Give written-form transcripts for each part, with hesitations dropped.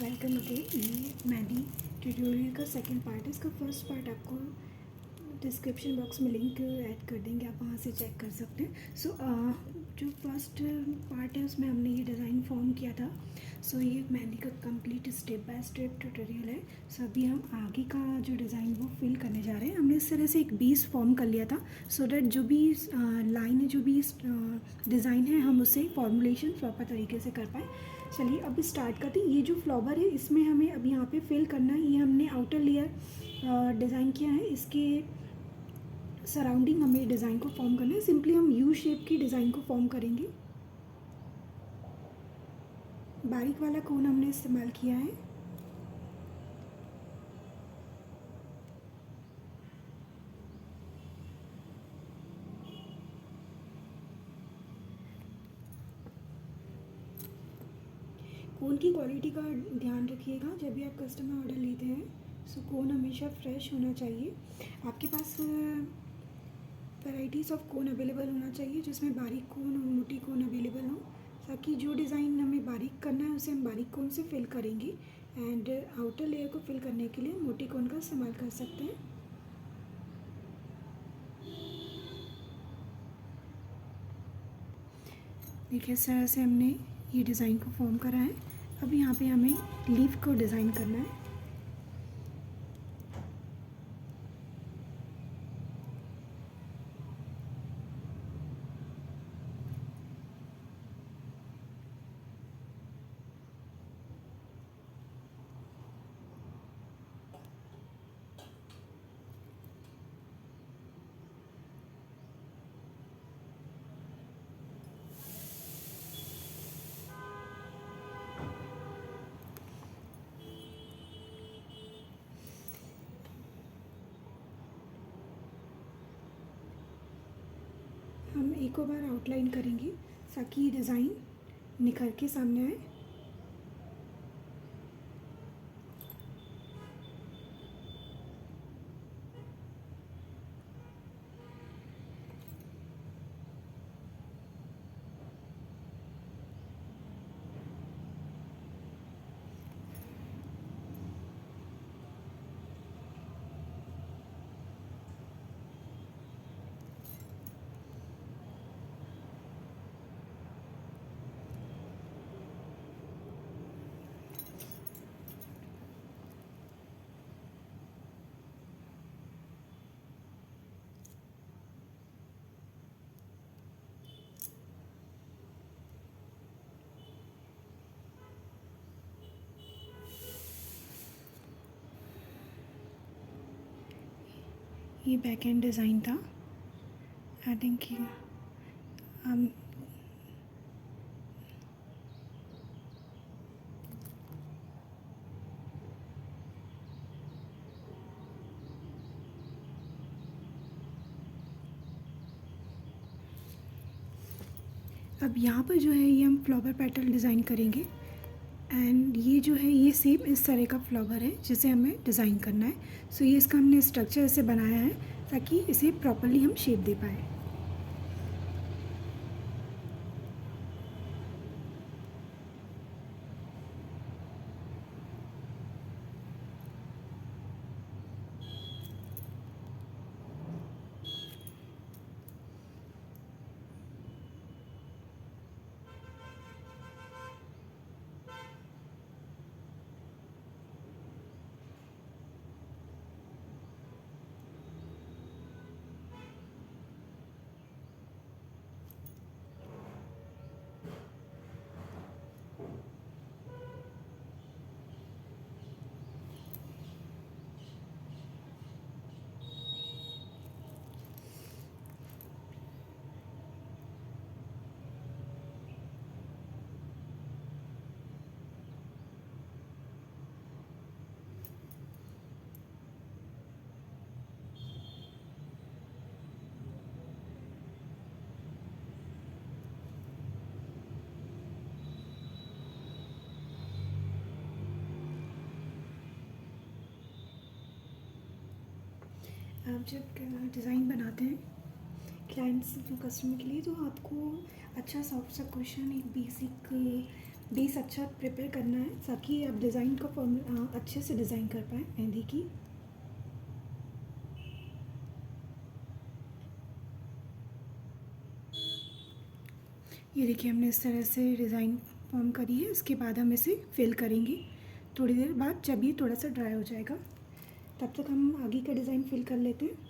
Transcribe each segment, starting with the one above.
Welcome again. ये mehndi tutorial का second part है। इसका फर्स्ट पार्ट आपको डिस्क्रिप्शन बॉक्स में लिंक ऐड कर देंगे, आप वहाँ से चेक कर सकते हैं। जो फर्स्ट पार्ट है उसमें हमने ये डिज़ाइन फॉर्म किया था। ये मेहंदी का complete step by step tutorial है। अभी हम आगे का जो डिज़ाइन वो फिल करने जा रहे हैं। हमने इस तरह से एक बेस फॉर्म कर लिया था सो डैट जो भी लाइन है, जो भी डिज़ाइन है, हम उसे फॉर्मुलेशन प्रॉपर तरीके से कर पाएँ। चलिए अब स्टार्ट करते हैं। ये जो फ्लावर है इसमें हमें अब यहाँ पे फिल करना है। ये हमने आउटर लेयर डिज़ाइन किया है, इसके सराउंडिंग हमें डिज़ाइन को फॉर्म करना है। सिंपली हम यू शेप की डिज़ाइन को फॉर्म करेंगे। बारीक वाला कोन हमने इस्तेमाल किया है। कोन की क्वालिटी का ध्यान रखिएगा जब भी आप कस्टमर ऑर्डर लेते हैं। कोन हमेशा फ्रेश होना चाहिए। आपके पास वैराइटीज़ ऑफ कोन अवेलेबल होना चाहिए जिसमें बारीक कोन और मोटी कोन अवेलेबल हो, ताकि जो डिज़ाइन हमें बारीक करना है उसे हम बारीक कोन से फिल करेंगे एंड आउटर लेयर को फिल करने के लिए मोटी कोन का इस्तेमाल कर सकते हैं। देखिए इस तरह से हमने ये डिज़ाइन को फॉर्म करा है। अब यहाँ पे हमें लीफ को डिज़ाइन करना है। हम एक और बार आउटलाइन करेंगे ताकि ये डिज़ाइन निखर के सामने आए। ये बैक एंड डिज़ाइन था। आई थिंक हम अब यहाँ पर जो है ये हम फ्लावर पेटल डिज़ाइन करेंगे एंड ये जो है ये सेम इस तरह का फ्लावर है जिसे हमें डिज़ाइन करना है। ये इसका हमने स्ट्रक्चर ऐसे बनाया है ताकि इसे प्रॉपर्ली हम शेप दे पाएँ। आप जब डिज़ाइन बनाते हैं क्लाइंट्स कस्टमर के लिए तो आपको अच्छा सॉफ्ट सा क्वेश्चन, एक बेसिक बेस अच्छा प्रिपेयर करना है ताकि आप डिज़ाइन को अच्छे से डिज़ाइन कर पाएँ मेहंदी की। ये देखिए हमने इस तरह से डिज़ाइन फॉर्म करी है। इसके बाद हम इसे फिल करेंगे थोड़ी देर बाद, जब ये थोड़ा सा ड्राई हो जाएगा। तब तक हम आगे का डिज़ाइन फिल कर लेते हैं।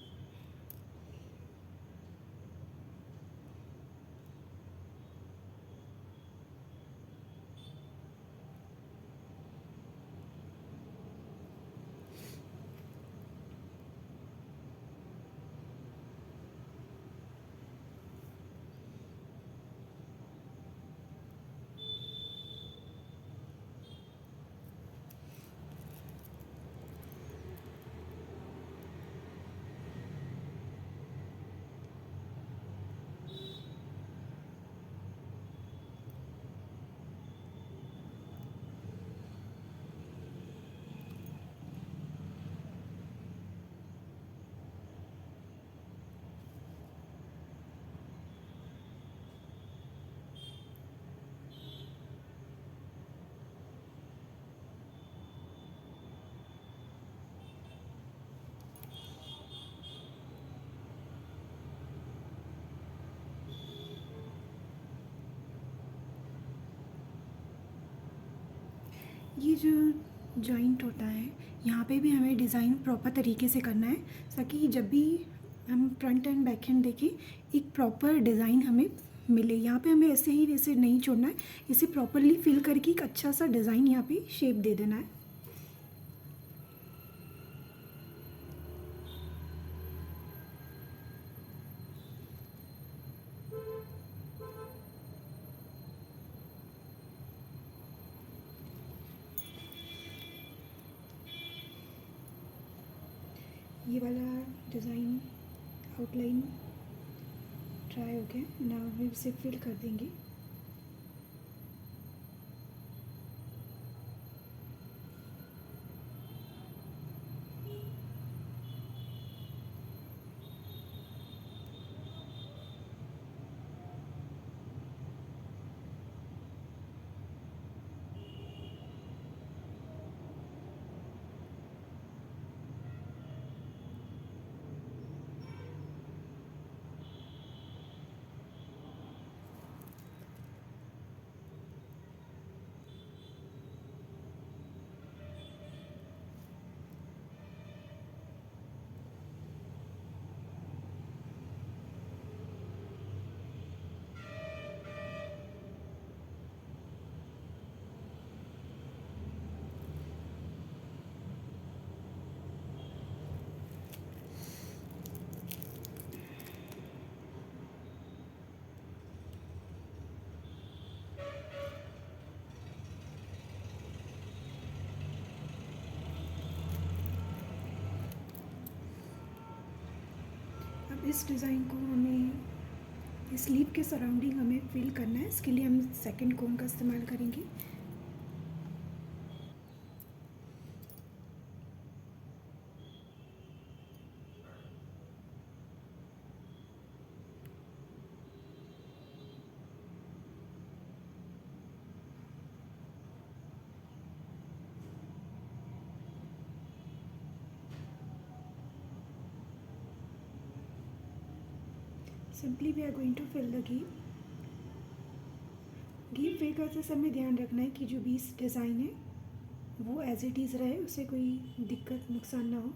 ये जो जॉइंट होता है यहाँ पे भी हमें डिज़ाइन प्रॉपर तरीके से करना है ताकि जब भी हम फ्रंट एंड बैक हैंड देखें एक प्रॉपर डिज़ाइन हमें मिले। यहाँ पे हमें ऐसे ही ऐसे नहीं छोड़ना है, इसे प्रॉपरली फिल करके एक अच्छा सा डिज़ाइन यहाँ पे शेप दे देना है। ये वाला डिज़ाइन आउटलाइन ड्राई हो गया, नाउ हम इसे फिल कर देंगे। अब इस डिज़ाइन को हमें स्लीव के सराउंडिंग हमें फिल करना है। इसके लिए हम सेकंड कोन का इस्तेमाल करेंगे। Simply we are going to fill the gap. Gap fill करते समय ध्यान रखना है कि जो भी डिज़ाइन है वो एज इट इज़ रहे, उसे कोई दिक्कत नुकसान ना हो।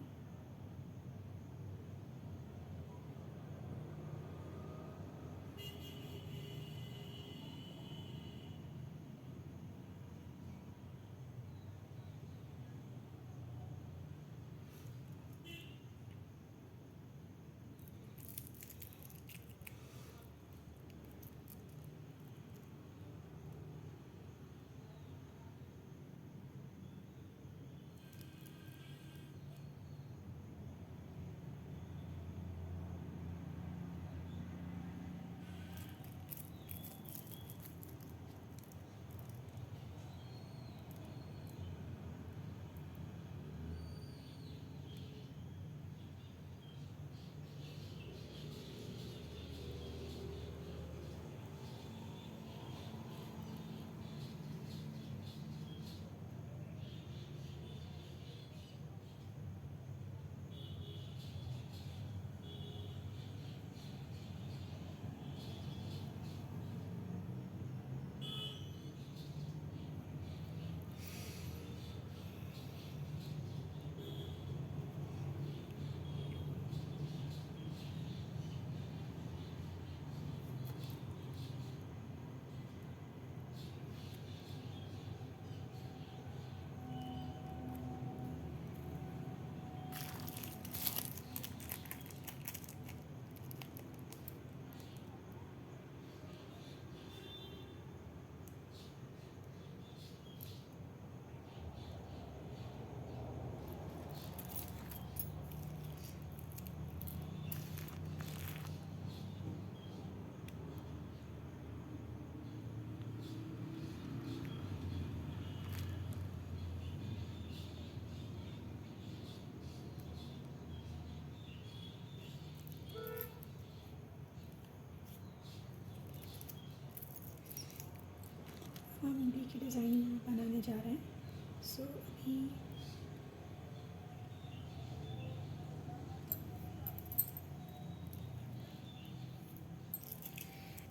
मुंडी की डिज़ाइन बनाने जा रहे हैं। सो अभी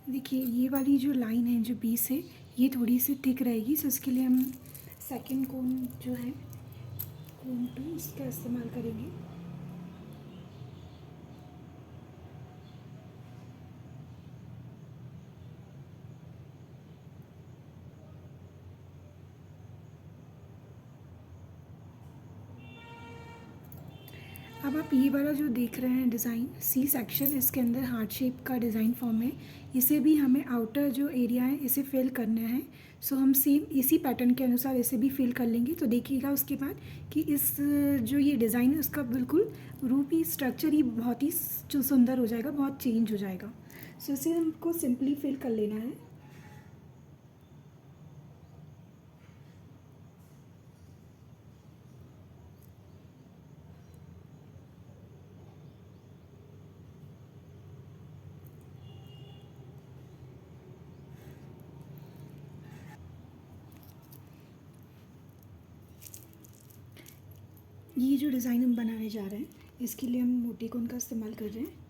देखिए, ये वाली जो लाइन है जो बीच है, ये थोड़ी सी थिक रहेगी। सो इसके लिए हम सेकंड कोन जो है, कोन 2, इसका इस्तेमाल करेंगे। अब आप ये वाला जो देख रहे हैं डिज़ाइन सी सेक्शन, इसके अंदर हार्ट शेप का डिज़ाइन फॉर्म है। इसे भी हमें आउटर जो एरिया है इसे फिल करना है। सो हम सेम इसी पैटर्न के अनुसार इसे भी फिल कर लेंगे। तो देखिएगा उसके बाद कि इस जो ये डिज़ाइन है उसका बिल्कुल रूप ही, स्ट्रक्चर ही बहुत ही जो सुंदर हो जाएगा, बहुत चेंज हो जाएगा। सो इसे हमको सिंपली फिल कर लेना है। ये जो डिज़ाइन हम बनाने जा रहे हैं, इसके लिए हम मोटी कोन का इस्तेमाल कर रहे हैं।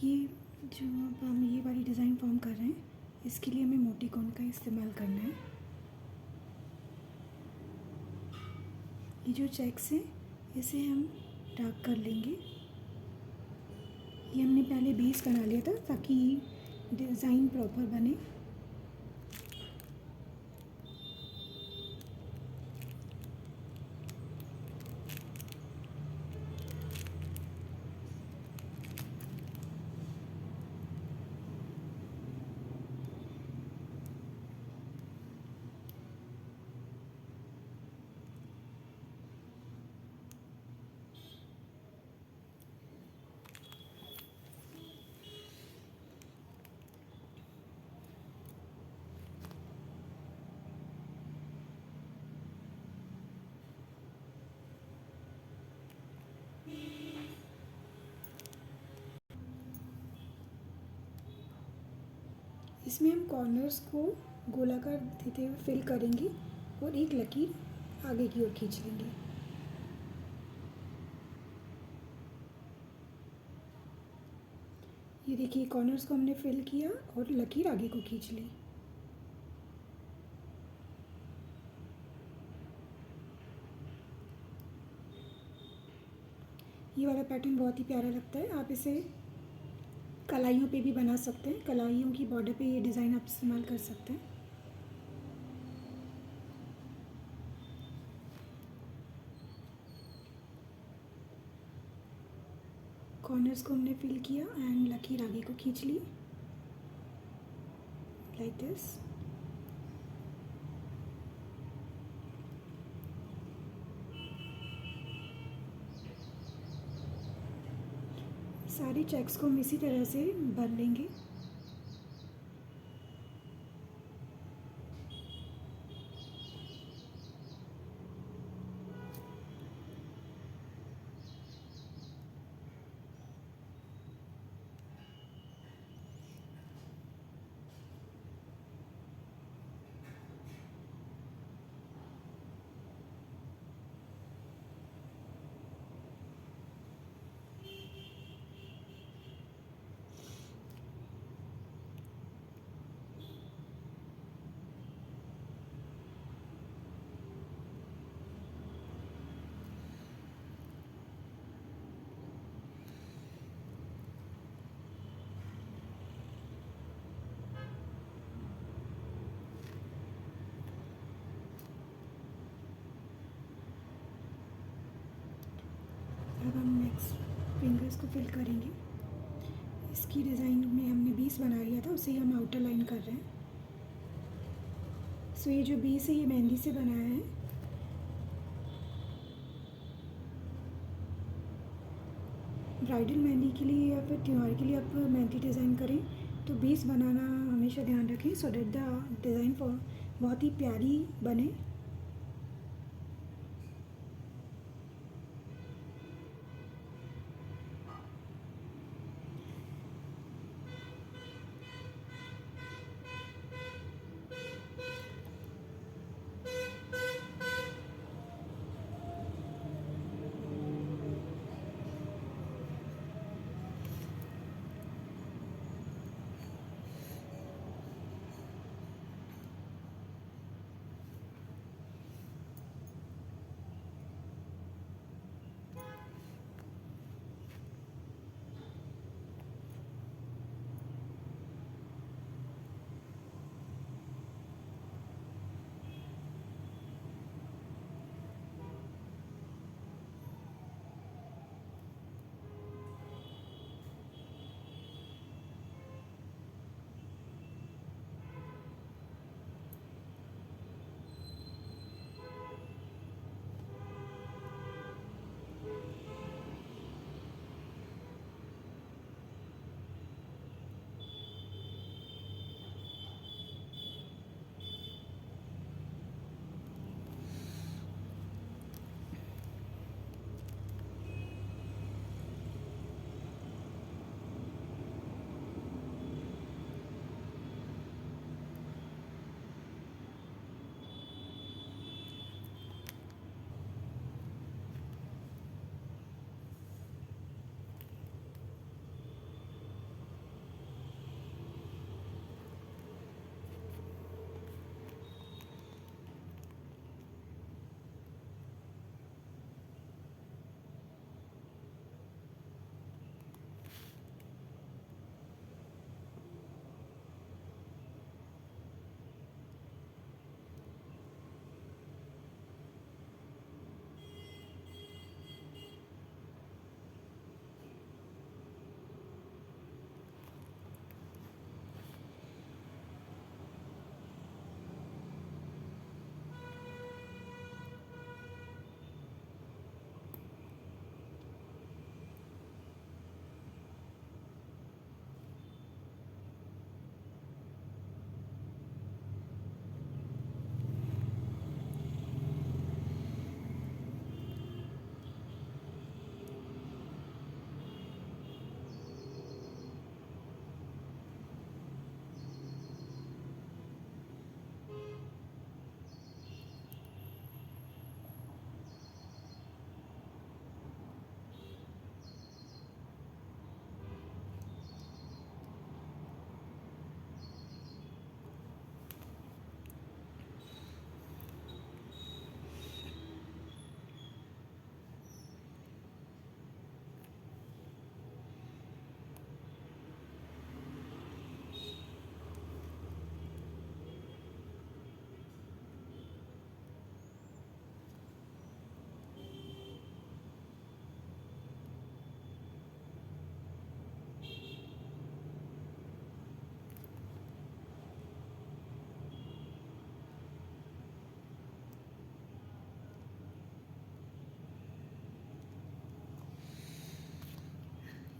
ये जो अब हम ये वाली डिज़ाइन फॉर्म कर रहे हैं, इसके लिए हमें मोटी कोन का इस्तेमाल करना है। ये जो चेक्स है इसे हम डार्क कर लेंगे। ये हमने पहले बेस बना लिया था ताकि डिज़ाइन प्रॉपर बने। इसमें हम कॉर्नर्स को गोलाकार देते हुए फिल करेंगे और एक लकीर आगे की ओर खींच लेंगे। ये देखिए कॉर्नर्स को हमने फिल किया और लकीर आगे को खींच ली। ये वाला पैटर्न बहुत ही प्यारा लगता है। आप इसे कलाइयों पे भी बना सकते हैं, कलाइयों की बॉर्डर पे ये डिज़ाइन आप इस्तेमाल कर सकते हैं। कॉर्नर्स को हमने फिल किया एंड लकीर आगे को खींच ली लाइक दिस। सारे चेक्स को हम इसी तरह से भर लेंगे। अब हम नेक्स्ट फिंगर्स को फिल करेंगे। इसकी डिज़ाइन में हमने 20 बना लिया था, उसे हम आउटर लाइन कर रहे हैं। सो ये जो 20 है ये मेहंदी से बनाया है। ब्राइडल मेहंदी के लिए या फिर त्यौहार के लिए आप मेहंदी डिज़ाइन करें तो 20 बनाना हमेशा ध्यान रखें, सो डेट द डिज़ाइन बहुत ही प्यारी बने।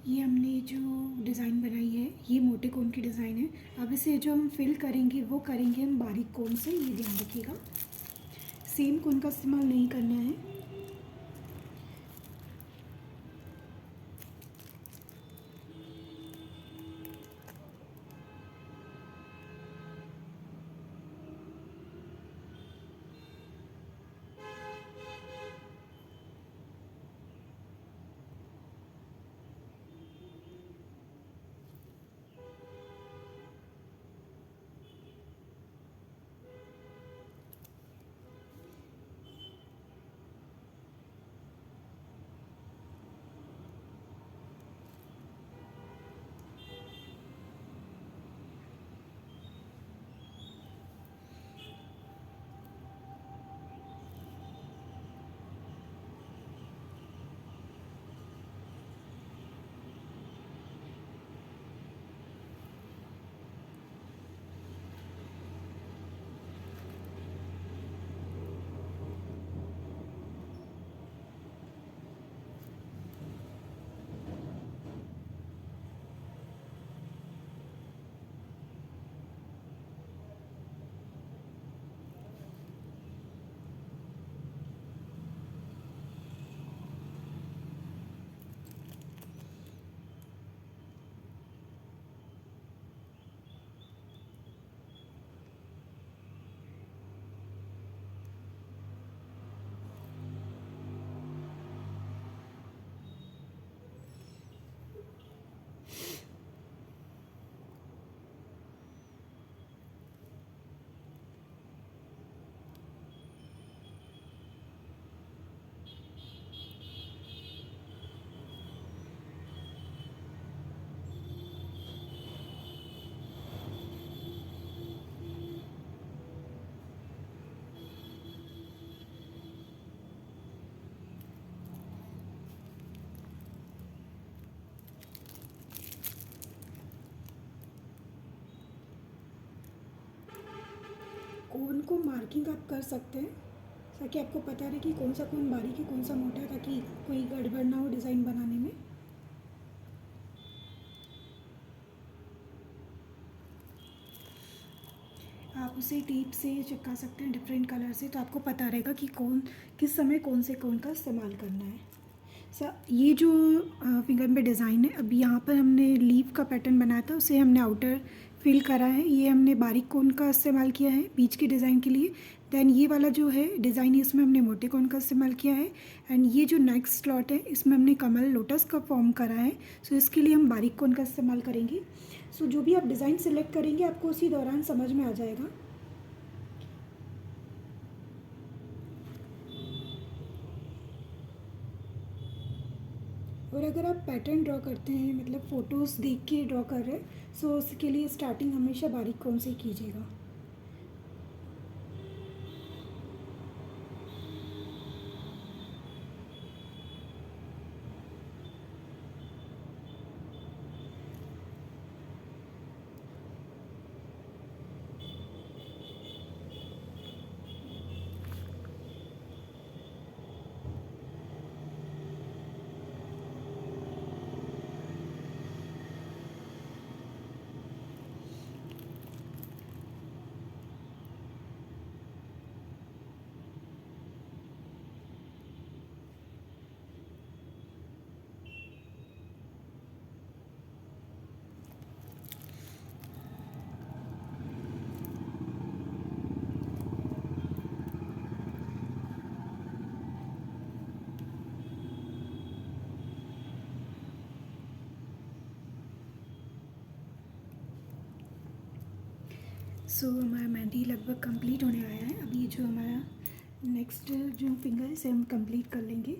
ये हमने जो डिज़ाइन बनाई है ये मोटे कोन की डिज़ाइन है। अब इसे जो हम फिल करेंगे वो करेंगे हम बारीक कोन से, ये ध्यान रखिएगा। सेम कोन का इस्तेमाल नहीं करना है। कोन को मार्किंग आप कर सकते हैं ताकि आपको पता रहे कि कौन सा कोन बारीक है कौन सा मोटा है, ताकि कोई गड़बड़ ना हो डिज़ाइन बनाने में। आप उसे टेप से चिपका सकते हैं डिफरेंट कलर से, तो आपको पता रहेगा कि कौन किस समय कौन से कोन का इस्तेमाल करना है। ये जो फिंगर में डिज़ाइन है, अभी यहाँ पर हमने लीफ का पैटर्न बनाया था, उसे हमने आउटर फिल करा है। ये हमने बारीक कोन का इस्तेमाल किया है बीच के डिज़ाइन के लिए। दैन ये वाला जो है डिज़ाइन, इसमें हमने मोटे कोन का इस्तेमाल किया है। एंड ये जो नेक्स्ट स्लॉट है इसमें हमने कमल लोटस का फॉर्म करा है। सो इसके लिए हम बारीक कोन का इस्तेमाल करेंगे। सो जो भी आप डिज़ाइन सेलेक्ट करेंगे आपको उसी दौरान समझ में आ जाएगा। और अगर आप पैटर्न ड्रॉ करते हैं, मतलब फ़ोटोज़ देख के ड्रॉ कर रहे हैं, सो उसके लिए स्टार्टिंग हमेशा बारीक कोन से कीजिएगा। सो हमारा मेहंदी लगभग कंप्लीट होने आया है। अब ये जो हमारा नेक्स्ट जो फिंगर है इसे हम कंप्लीट कर लेंगे।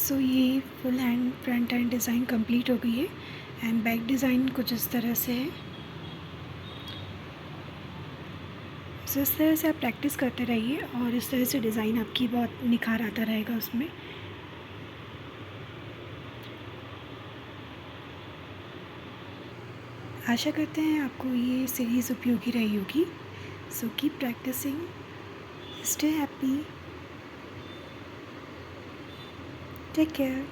सो ये full hand front hand design complete हो गई है एंड बैक डिज़ाइन कुछ इस तरह से है। सो इस तरह से आप प्रैक्टिस करते रहिए और इस तरह से डिज़ाइन आपकी बहुत निखार आता रहेगा उसमें। आशा करते हैं आपको ये सीरीज़ उपयोगी रही होगी। So keep practising, stay happy, take care.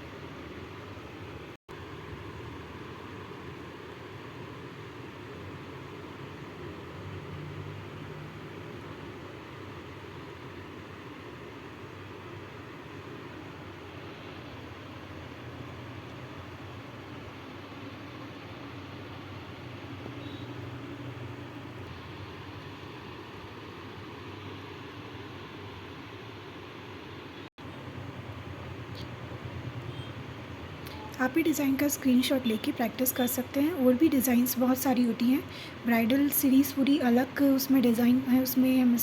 आप भी डिज़ाइन का स्क्रीनशॉट लेके प्रैक्टिस कर सकते हैं। और भी डिज़ाइंस बहुत सारी होती हैं। ब्राइडल सीरीज़ पूरी अलग उसमें डिज़ाइन है, उसमें हम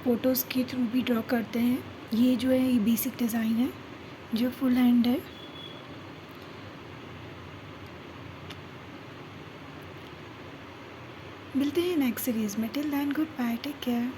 फ़ोटोज़ के थ्रू भी ड्रॉ करते हैं। ये जो है ये बेसिक डिज़ाइन है जो फुल हैंड है। मिलते हैं नेक्स्ट सीरीज़ में। Till then goodbye, take care.